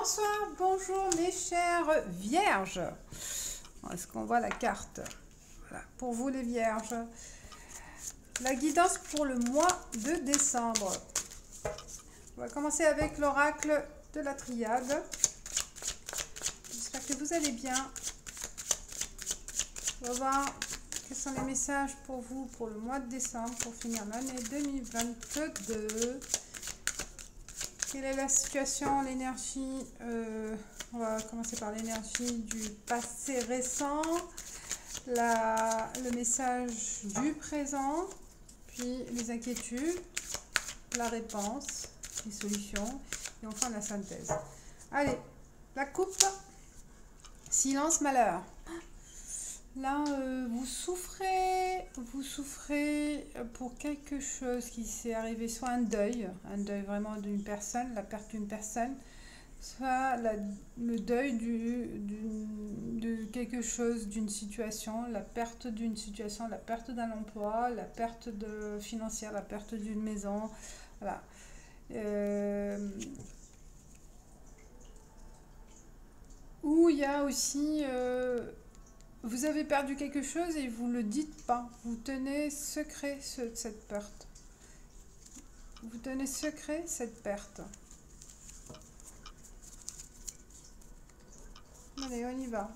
Bonsoir, bonjour mes chères vierges. Est-ce qu'on voit la carte? Voilà, pour vous les vierges. La guidance pour le mois de décembre. On va commencer avec l'oracle de la triade. J'espère que vous allez bien. On va voir quels sont les messages pour vous pour le mois de décembre, pour finir l'année 2022. Quelle est la situation, l'énergie? On va commencer par l'énergie du passé récent, le message du présent, puis les inquiétudes, la réponse, les solutions, et enfin la synthèse. Allez, la coupe, silence, malheur. Là, vous souffrez pour quelque chose qui s'est arrivé, soit un deuil vraiment d'une personne, la perte d'une personne, soit le deuil de quelque chose, d'une situation, la perte d'une situation, la perte d'un emploi, la perte financière, la perte d'une maison, voilà. Ou il y a aussi... vous avez perdu quelque chose et vous ne le dites pas. Vous tenez secret cette perte. Vous tenez secret cette perte. Allez, on y va.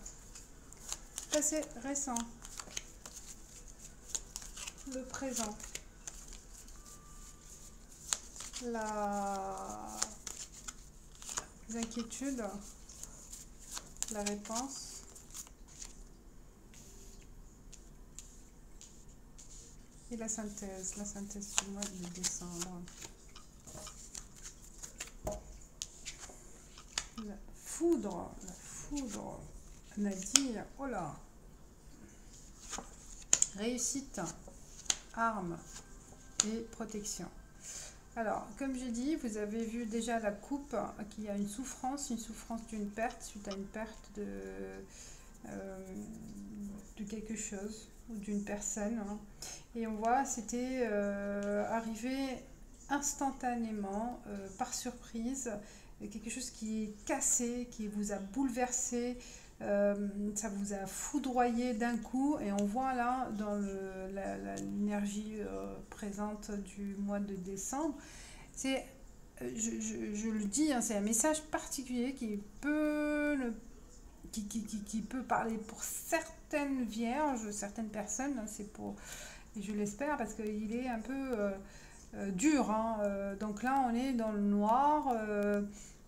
Passé récent. Le présent. Les inquiétudes. La réponse. Et la synthèse du mois de décembre. La foudre, Nadir, oh là. Réussite, arme et protection. Alors, comme j'ai dit, vous avez vu déjà la coupe, qu'il y a une souffrance d'une perte, suite à une perte de quelque chose ou d'une personne, hein. Et on voit c'était arrivé instantanément, par surprise, quelque chose qui est cassé, qui vous a bouleversé, ça vous a foudroyé d'un coup, et on voit là dans l'énergie présente du mois de décembre, c'est, je le dis, hein, c'est un message particulier qui peut parler pour certaines vierges, certaines personnes, c'est pour, et je l'espère, parce qu'il est un peu dur, hein. Donc là on est dans le noir,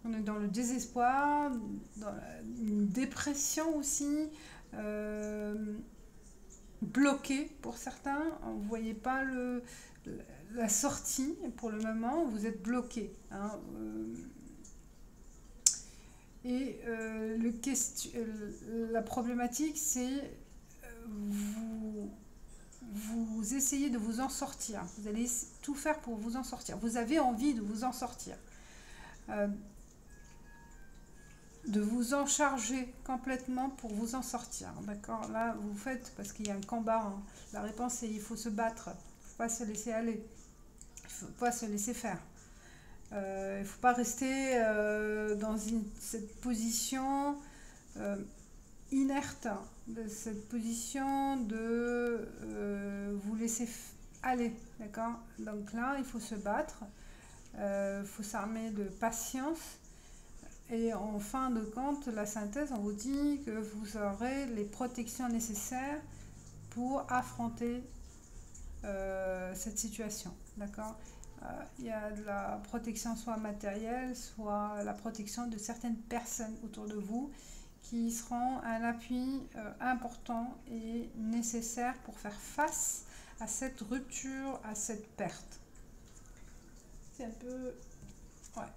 on est dans le désespoir, dans une dépression aussi, bloqué pour certains, vous ne voyez pas la sortie pour le moment, vous êtes bloqué, hein. Et la problématique, c'est vous essayez de vous en sortir. Vous allez tout faire pour vous en sortir. Vous avez envie de vous en sortir. De vous en charger complètement pour vous en sortir. D'accord? Là, vous faites, parce qu'il y a un combat, hein. La réponse, c'est il faut se battre. Il ne faut pas se laisser aller. Il ne faut pas se laisser faire. Il ne faut pas rester dans cette position inerte, de cette position de vous laisser aller, d'accord? Donc là, il faut se battre, il faut s'armer de patience, et en fin de compte, la synthèse, on vous dit que vous aurez les protections nécessaires pour affronter cette situation, d'accord? Il y a de la protection soit matérielle, soit la protection de certaines personnes autour de vous qui seront un appui important et nécessaire pour faire face à cette rupture, à cette perte. C'est un peu... Ouais.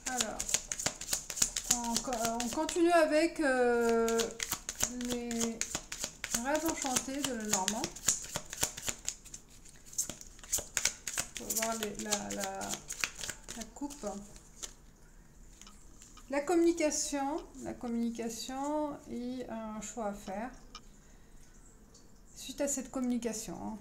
Alors, on continue avec les rêves enchantés de Lenormand. On va voir la coupe. La communication et un choix à faire suite à cette communication.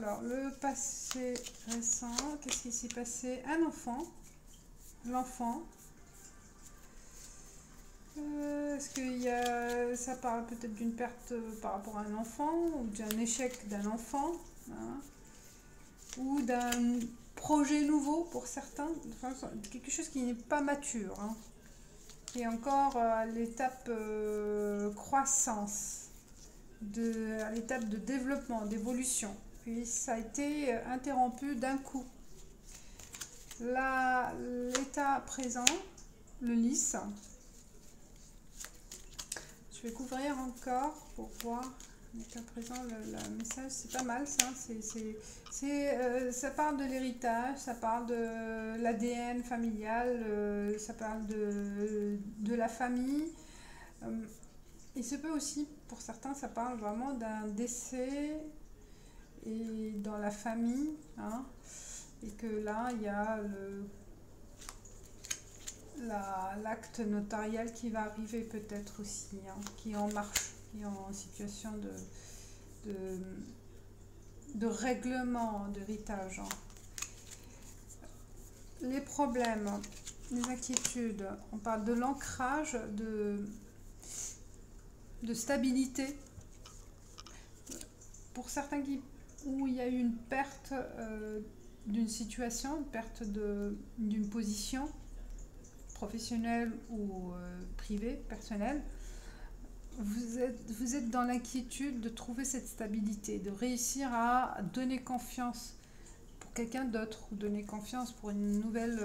Alors, le passé récent, qu'est-ce qui s'est passé? Un enfant. L'enfant. Est-ce que ça parle peut-être d'une perte par rapport à un enfant ou d'un échec d'un enfant, hein, ou d'un projet nouveau pour certains, enfin, quelque chose qui n'est pas mature, hein, qui est encore à l'étape croissance, à l'étape de développement, d'évolution. Puis ça a été interrompu d'un coup. L'état présent, le lys. Je vais couvrir encore pour voir l'état présent, le message. C'est pas mal ça. Ça parle de l'héritage, ça parle de l'ADN familial, ça parle de la famille. Il se peut aussi, pour certains, ça parle vraiment d'un décès et dans la famille, hein, et que là, il y a l'acte notarial qui va arriver peut-être aussi, hein, qui est en marche, qui est en situation de règlement d'héritage. Hein. Les problèmes, les inquiétudes, on parle de l'ancrage, de stabilité. Pour certains où il y a eu une perte d'une situation, une perte d'une position, professionnel ou privé, personnel, vous êtes dans l'inquiétude de trouver cette stabilité, de réussir à donner confiance pour quelqu'un d'autre ou donner confiance pour une nouvelle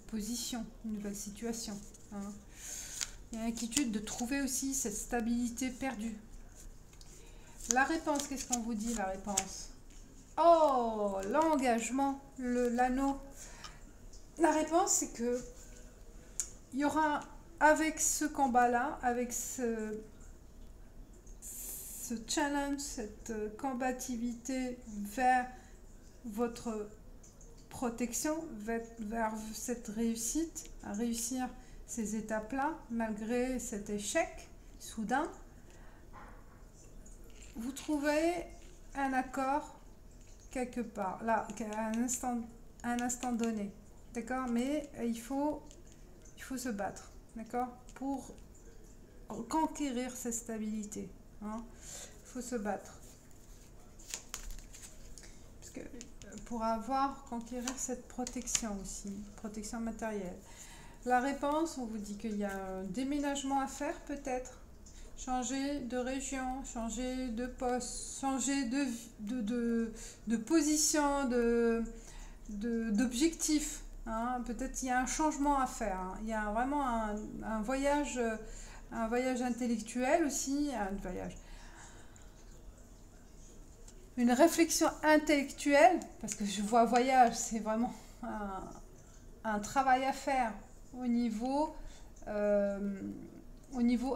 position, une nouvelle situation. Hein. Il y a l'inquiétude de trouver aussi cette stabilité perdue. La réponse, qu'est-ce qu'on vous dit, la réponse? Oh, l'engagement, l'anneau. La réponse, c'est que il y aura, avec ce combat-là, avec ce challenge, cette combativité vers votre protection, vers cette réussite, à réussir ces étapes-là, malgré cet échec soudain, vous trouvez un accord quelque part, là, à un instant donné. D'accord, mais il faut se battre, d'accord, pour conquérir cette stabilité. Hein. Il faut se battre. Parce que pour conquérir cette protection aussi, protection matérielle. La réponse, on vous dit qu'il y a un déménagement à faire peut-être. Changer de région, changer de poste, changer de position, d'objectif. Hein, peut-être il y a un changement à faire. Hein. Il y a vraiment un voyage intellectuel aussi, une réflexion intellectuelle, parce que je vois voyage, c'est vraiment un travail à faire au niveau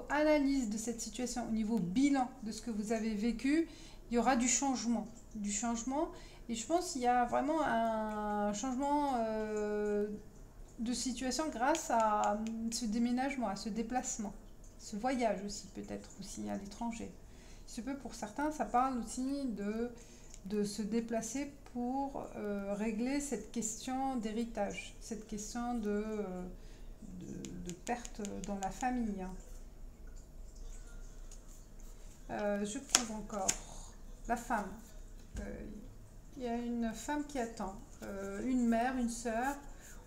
analyse de cette situation, au niveau bilan de ce que vous avez vécu. Il y aura du changement. Et je pense qu'il y a vraiment un changement de situation grâce à ce déménagement, à ce déplacement, ce voyage aussi, peut-être aussi à l'étranger. Il se peut pour certains, ça parle aussi de se déplacer pour régler cette question d'héritage, cette question de perte dans la famille. Je couvre encore la femme. Il y a une femme qui attend, une mère, une sœur,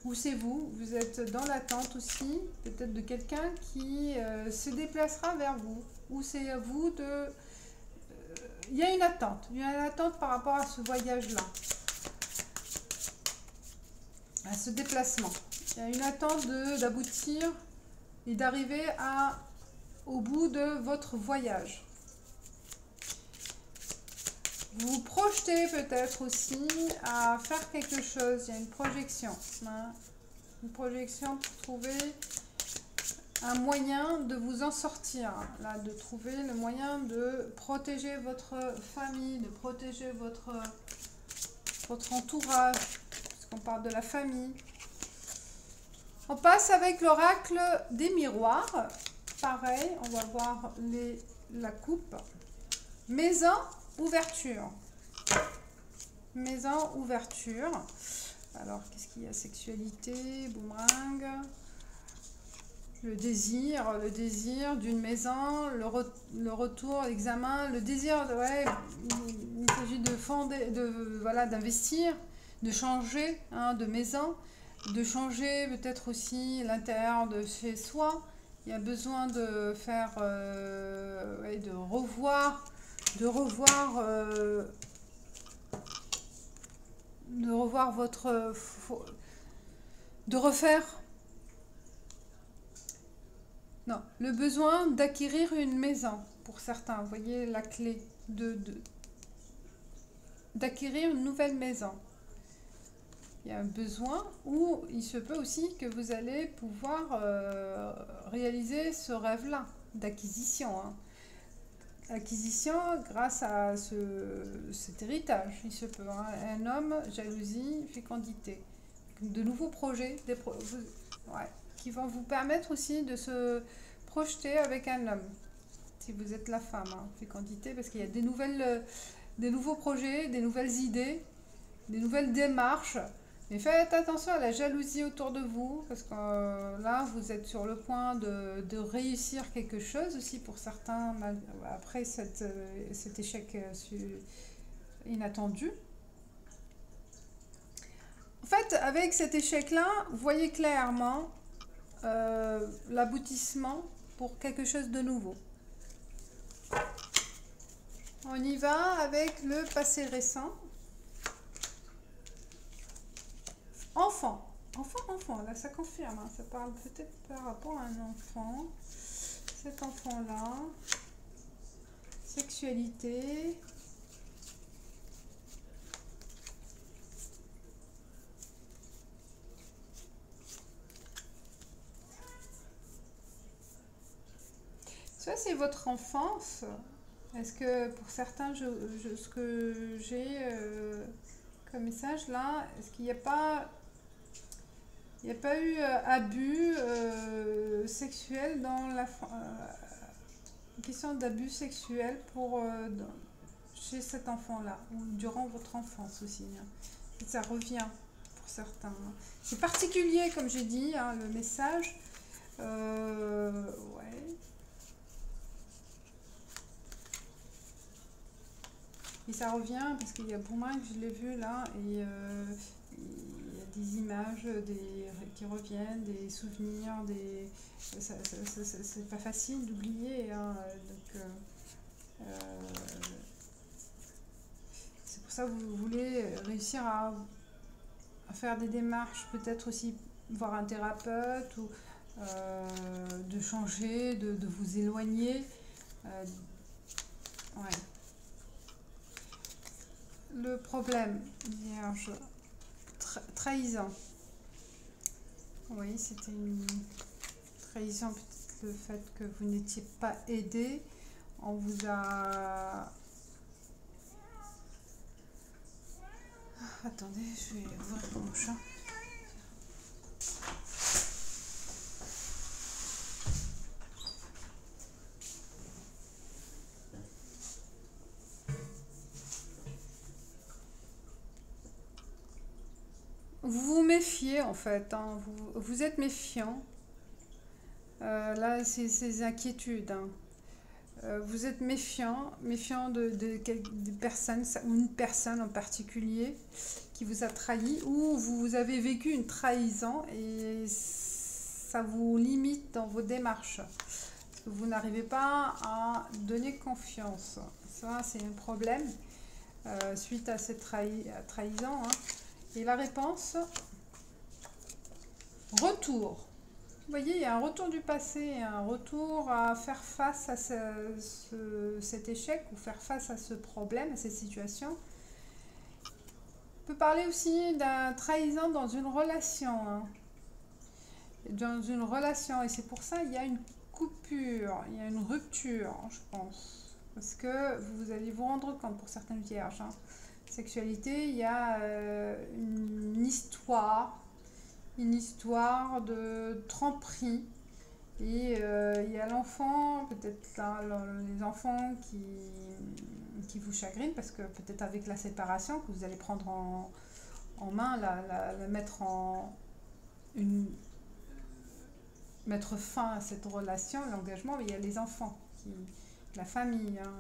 ou c'est vous êtes dans l'attente aussi, peut-être de quelqu'un qui se déplacera vers vous, ou c'est à vous de... il y a une attente par rapport à ce voyage-là, à ce déplacement. Il y a une attente d'aboutir et d'arriver au bout de votre voyage. Vous vous projetez peut-être aussi à faire quelque chose. Il y a une projection. Hein, une projection pour trouver un moyen de vous en sortir. Là, de trouver le moyen de protéger votre famille, de protéger votre entourage. Parce qu'on parle de la famille. On passe avec l'oracle des miroirs. Pareil, on va voir la coupe. Maison, ouverture. Maison, ouverture. Alors, qu'est-ce qu'il y a? Sexualité, boomerang. Le désir d'une maison, le retour, l'examen, le désir, ouais, il s'agit de fonder, voilà, d'investir, de changer hein, de maison, de changer peut-être aussi l'intérieur de chez soi. Il y a besoin de faire, ouais, de revoir, votre, de refaire. Non, le besoin d'acquérir une maison, pour certains, vous voyez la clé, d'acquérir une nouvelle maison. Il y a un besoin ou il se peut aussi que vous allez pouvoir réaliser ce rêve-là d'acquisition. Hein. Acquisition grâce à cet héritage, il se peut. Hein. Un homme, jalousie, fécondité. De nouveaux projets, ouais, qui vont vous permettre aussi de se projeter avec un homme. Si vous êtes la femme, hein, fécondité, parce qu'il y a des nouveaux projets, des nouvelles idées, des nouvelles démarches. Mais faites attention à la jalousie autour de vous, parce que là, vous êtes sur le point de réussir quelque chose aussi pour certains, après cet échec inattendu. En fait, avec cet échec-là, vous voyez clairement l'aboutissement pour quelque chose de nouveau. On y va avec le passé récent. Enfant, là ça confirme, hein, ça parle peut-être par rapport à un enfant. Cet enfant-là, sexualité. Ça c'est votre enfance. Est-ce que pour certains, ce que j'ai comme message là, est-ce qu'il n'y a pas... Il n'y a pas eu abus sexuel dans la... une question d'abus sexuel chez cet enfant-là, ou durant votre enfance aussi. Hein. Ça revient pour certains. Hein. C'est particulier, comme j'ai dit, hein, le message. Ouais. Et ça revient parce qu'il y a Boomerang, je l'ai vu là, et il y a des images qui reviennent, des souvenirs, c'est pas facile d'oublier. Hein, donc, c'est pour ça que vous voulez réussir à faire des démarches, peut-être aussi voir un thérapeute, ou de changer, de vous éloigner. Ouais. Le problème, Vierge, trahison. Oui, c'était une trahison, peut-être le fait que vous n'étiez pas aidé. On vous a... Attendez, je vais ouvrir mon chat. Vous vous méfiez en fait, hein. Vous êtes méfiant. Là, c'est ces inquiétudes. Hein. Vous êtes méfiant de personnes, ou une personne en particulier qui vous a trahi, ou vous avez vécu une trahison et ça vous limite dans vos démarches. Parce que vous n'arrivez pas à donner confiance. Ça, c'est un problème suite à cette trahison. Hein. Et la réponse, retour. Vous voyez, il y a un retour du passé, un retour à faire face à cet échec ou faire face à ce problème, à cette situation. On peut parler aussi d'un trahison dans une relation. Hein. Dans une relation, et c'est pour ça qu'il y a une coupure, il y a une rupture, je pense. Parce que vous allez vous rendre compte pour certaines vierges. Hein. Sexualité, il y a une histoire de tromperie, Et il y a l'enfant, peut-être là, les enfants qui vous chagrinent, parce que peut-être avec la séparation, que vous allez prendre en main, la mettre une, mettre fin à cette relation, l'engagement, mais il y a les enfants, la famille, hein,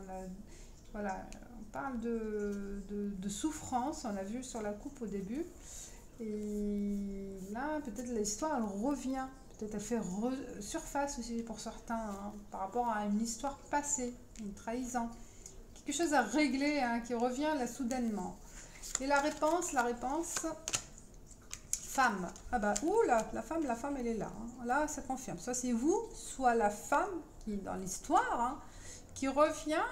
voilà, on parle de souffrance, on l'a vu sur la coupe au début, et là, peut-être l'histoire, elle revient, peut-être elle fait surface aussi pour certains, hein, par rapport à une histoire passée, une trahison, quelque chose à régler, hein, qui revient là soudainement. Et la réponse, femme. Ah bah, ouh là, la femme, elle est là. Hein. Là, ça confirme. Soit c'est vous, soit la femme qui est dans l'histoire, hein, qui revient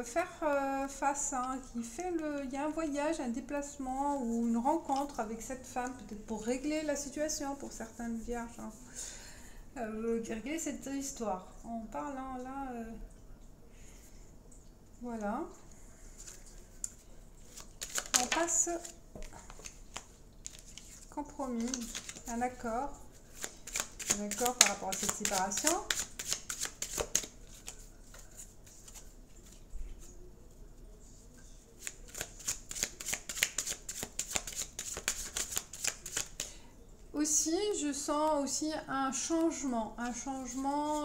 faire face, hein, qui fait il y a un voyage, un déplacement ou une rencontre avec cette femme, peut-être pour régler la situation pour certaines vierges. Hein. Régler cette histoire. On parle hein, là, voilà. On passe compromis, un accord par rapport à cette séparation. Aussi, je sens aussi un changement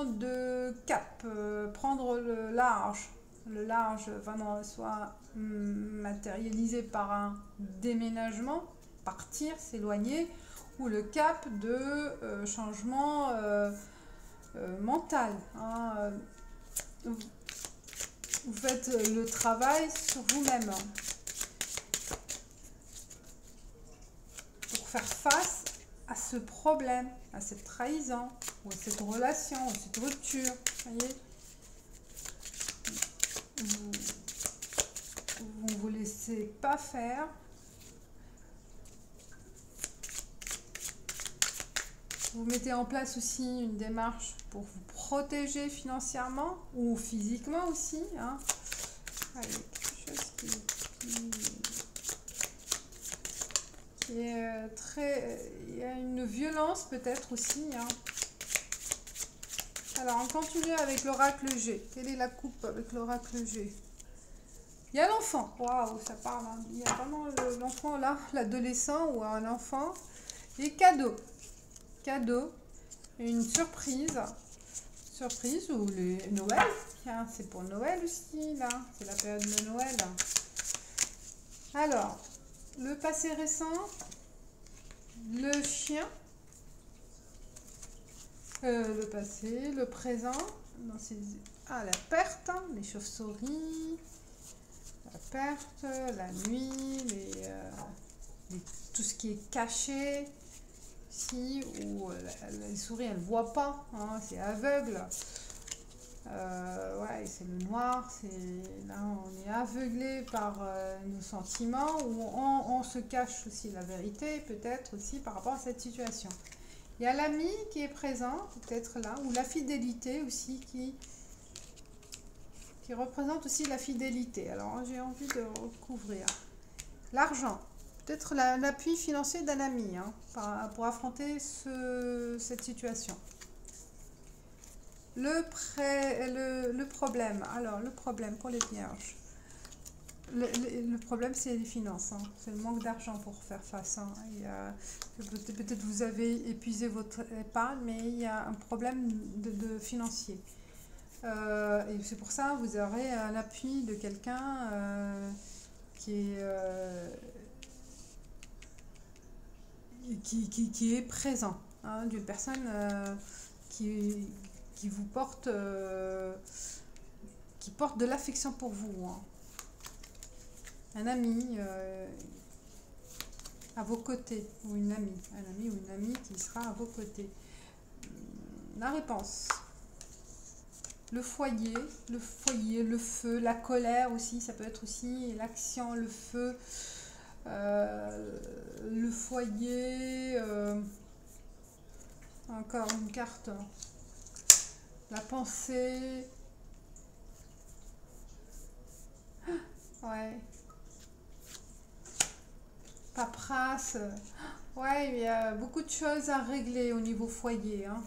de cap, prendre le large vraiment soit matérialisé par un déménagement, partir, s'éloigner, ou le cap de changement mental. Hein. Vous faites le travail sur vous-même pour faire face à ce problème, à cette trahison, ou à cette relation, ou à cette rupture. Voyez, vous ne vous laissez pas faire. Vous mettez en place aussi une démarche pour vous protéger financièrement ou physiquement aussi. Hein. Allez, quelque chose qui est très... Il y a une violence peut-être aussi. Hein. Alors, on continue avec l'oracle G. Quelle est la coupe avec l'oracle G? Il y a l'enfant. Waouh, ça parle. Hein. Il y a vraiment l'enfant là, l'adolescent ou un enfant. Et cadeau. Cadeau. Une surprise. Surprise ou les Noël. Tiens, c'est pour Noël aussi, là. C'est la période de Noël. Alors, le passé récent. Le chien. Le passé, le présent. Ah, la perte, hein, les chauves-souris. La perte, la nuit, tout ce qui est caché. Ici, où les souris, elles ne voient pas, hein, c'est aveugle. Ouais, c'est le noir, là on est aveuglé par nos sentiments, ou on se cache aussi la vérité, peut-être aussi par rapport à cette situation. Il y a l'ami qui est présent, peut-être là, ou la fidélité aussi qui représente aussi la fidélité. Alors j'ai envie de recouvrir. L'argent. Peut-être l'appui financier d'un ami hein, pour affronter cette situation. Le problème. Alors, le problème pour les vierges. Le problème, c'est les finances. Hein. C'est le manque d'argent pour faire face. Hein. Peut-être vous avez épuisé votre épargne, mais il y a un problème de financier. Et c'est pour ça que vous aurez l'appui de quelqu'un qui est présent, hein, d'une personne qui vous porte, qui porte de l'affection pour vous. Hein. Un ami à vos côtés, ou une amie, un ami ou une amie qui sera à vos côtés. La réponse. Le foyer, le feu, la colère aussi, ça peut être aussi l'action, le feu. Le foyer, encore une carte, la pensée, ouais, paperasse, ouais, il y a beaucoup de choses à régler au niveau foyer, hein.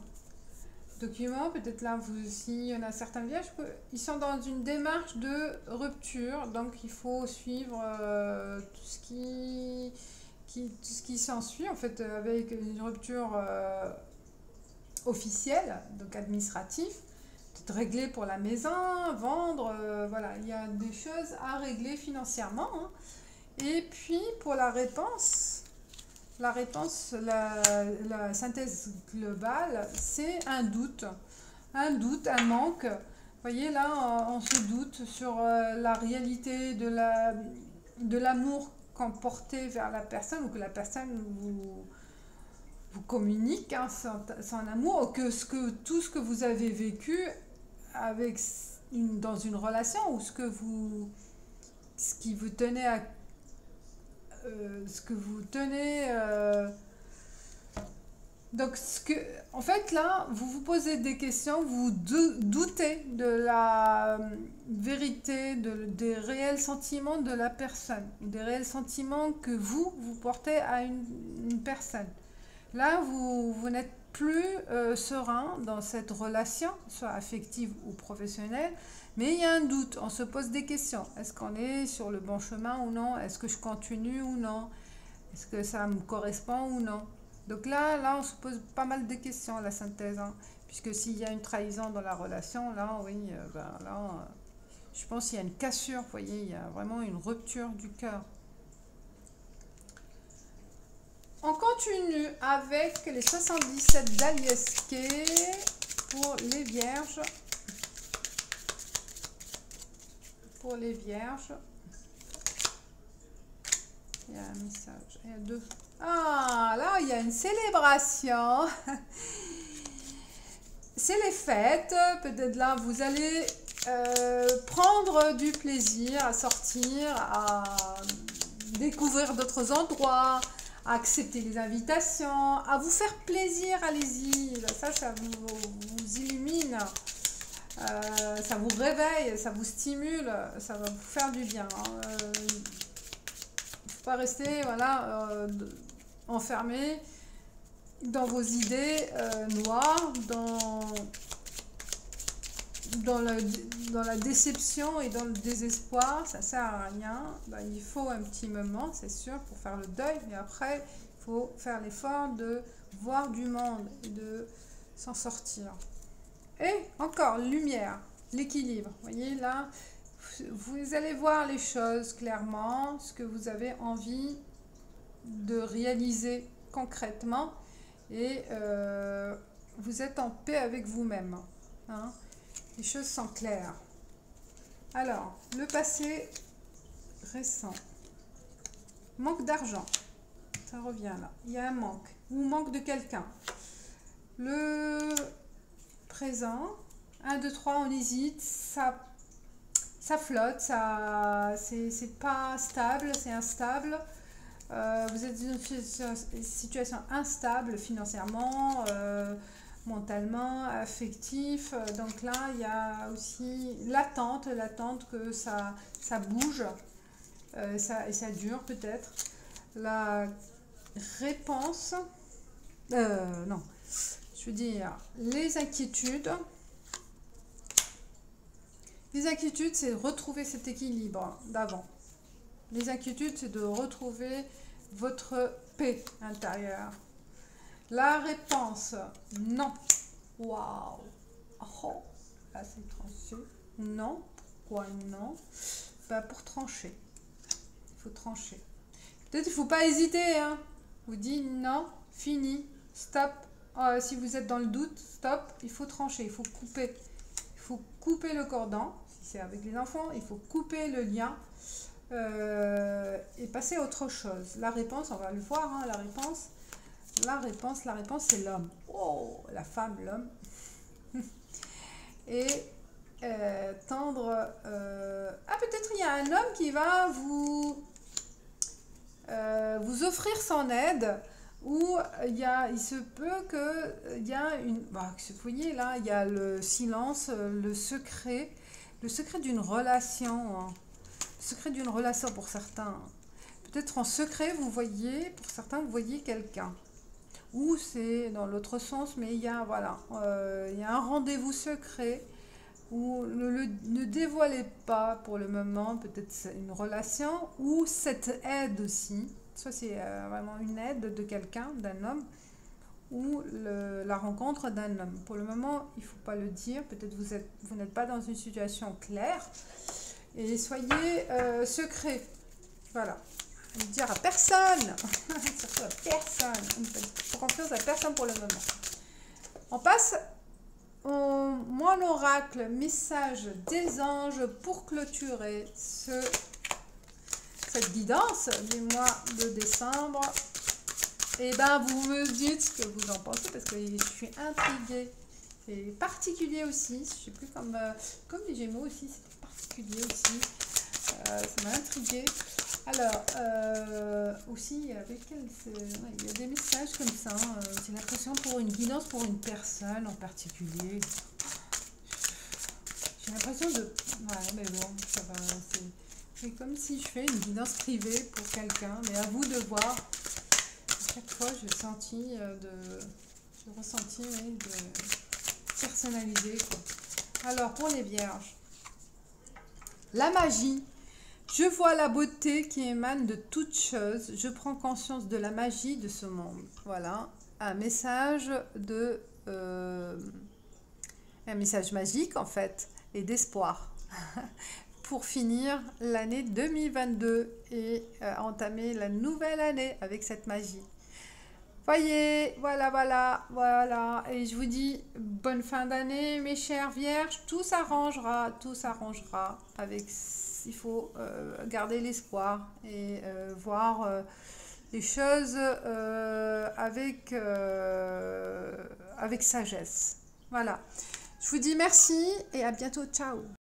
document. Peut-être là, s'il y en a certains vierges, ils sont dans une démarche de rupture, donc il faut suivre tout ce qui s'ensuit, en fait, avec une rupture officielle, donc administrative, peut-être régler pour la maison, vendre, voilà, il y a des choses à régler financièrement, hein. Et puis, pour la réponse, la synthèse globale, c'est un doute, un manque. Vous voyez, là, on se doute sur la réalité de l'amour qu'on portait vers la personne, ou que la personne vous communique, hein, son amour, ou que tout ce que vous avez vécu dans une relation, ou ce qui vous tenait à ce que vous tenez. Donc, en fait, là, vous vous posez des questions, vous doutez de la vérité, des réels sentiments de la personne, des réels sentiments que vous portez à une personne. Là, vous n'êtes plus serein dans cette relation, soit affective ou professionnelle, mais il y a un doute, on se pose des questions. Est-ce qu'on est sur le bon chemin ou non? Est-ce que je continue ou non? Est-ce que ça me correspond ou non? Donc là, on se pose pas mal de questions, la synthèse, hein, puisque s'il y a une trahison dans la relation, là, oui, je pense qu'il y a une cassure, vous voyez, il y a vraiment une rupture du cœur. On continue avec les 77 d'Aliesquet pour les vierges. Pour les vierges. Il y a un message. Il y a deux. Ah, là, il y a une célébration. C'est les fêtes. Peut-être là, vous allez prendre du plaisir à sortir, à découvrir d'autres endroits, à accepter les invitations, à vous faire plaisir, allez-y. Ça vous illumine, ça vous réveille, ça vous stimule, ça va vous faire du bien. Il ne faut pas rester enfermé dans vos idées noires, dans la déception et dans le désespoir. Ça ne sert à rien. Il faut un petit moment, c'est sûr, pour faire le deuil, mais après, il faut faire l'effort de voir du monde et de s'en sortir. Et encore, lumière, l'équilibre. Vous voyez, là, vous allez voir les choses clairement, ce que vous avez envie de réaliser concrètement, et vous êtes en paix avec vous-même, hein. Les choses sont claires. Alors, le passé récent. Manque d'argent. Ça revient là. Il y a un manque. Ou manque de quelqu'un. Le présent. 1, 2, 3, on hésite. Ça flotte. C'est pas stable. C'est instable. Vous êtes dans une situation instable financièrement, mentalement, affectif. Donc là, il y a aussi l'attente que ça bouge, et ça dure peut-être. La réponse, non, je veux dire, les inquiétudes. Les inquiétudes, c'est retrouver cet équilibre d'avant. Les inquiétudes, c'est de retrouver votre paix intérieure. La réponse, non. Waouh. Oh, là, c'est tranché. Non. Pourquoi non? Pour trancher. Il faut trancher. Peut-être il ne faut pas hésiter, hein. Vous dites non, fini, stop. Si vous êtes dans le doute, stop. Il faut trancher, il faut couper. Il faut couper le cordon. Si c'est avec les enfants, il faut couper le lien. Et passer à autre chose. La réponse, on va le voir, hein, la réponse, c'est l'homme. Oh, la femme, l'homme. Et tendre. Peut-être il y a un homme qui va vous offrir son aide, ou il se peut qu'il y a une. Vous voyez là, il y a le silence, le secret d'une relation. Hein. Secret d'une relation pour certains. Peut-être en secret, pour certains, vous voyez quelqu'un. ou c'est dans l'autre sens, mais il y a, voilà, il y a un rendez-vous secret ou ne dévoilez pas pour le moment, peut-être une relation ou cette aide aussi. Soit c'est vraiment une aide de quelqu'un, d'un homme, ou la rencontre d'un homme. Pour le moment, il ne faut pas le dire. Peut-être vous n'êtes pas dans une situation claire. Et soyez secret. Voilà. Ne dire à personne. Surtout à personne. On ne fait confiance à personne pour le moment. On passe au moi l'oracle, message des anges pour clôturer cette guidance du mois de décembre. Et ben vous me dites ce que vous en pensez parce que je suis intriguée. C'est particulier aussi. Je sais plus comme les Gémeaux aussi, c'est particulier aussi. Ça m'a intriguée. Alors, aussi, il y a des messages comme ça. J'ai l'impression pour une guidance pour une personne en particulier. J'ai l'impression de... Ouais, mais bon, ça va. C'est comme si je fais une guidance privée pour quelqu'un, mais à vous de voir. À chaque fois, j'ai ressenti de personnaliser, quoi. Alors, pour les vierges, la magie. Je vois la beauté qui émane de toute chose. Je prends conscience de la magie de ce monde. Voilà, un message un message magique en fait, et d'espoir. Pour finir l'année 2022 et entamer la nouvelle année avec cette magie. Voyez, voilà. Et je vous dis bonne fin d'année, mes chères vierges. Tout s'arrangera. Il faut garder l'espoir et voir les choses avec sagesse. Voilà. Je vous dis merci et à bientôt. Ciao.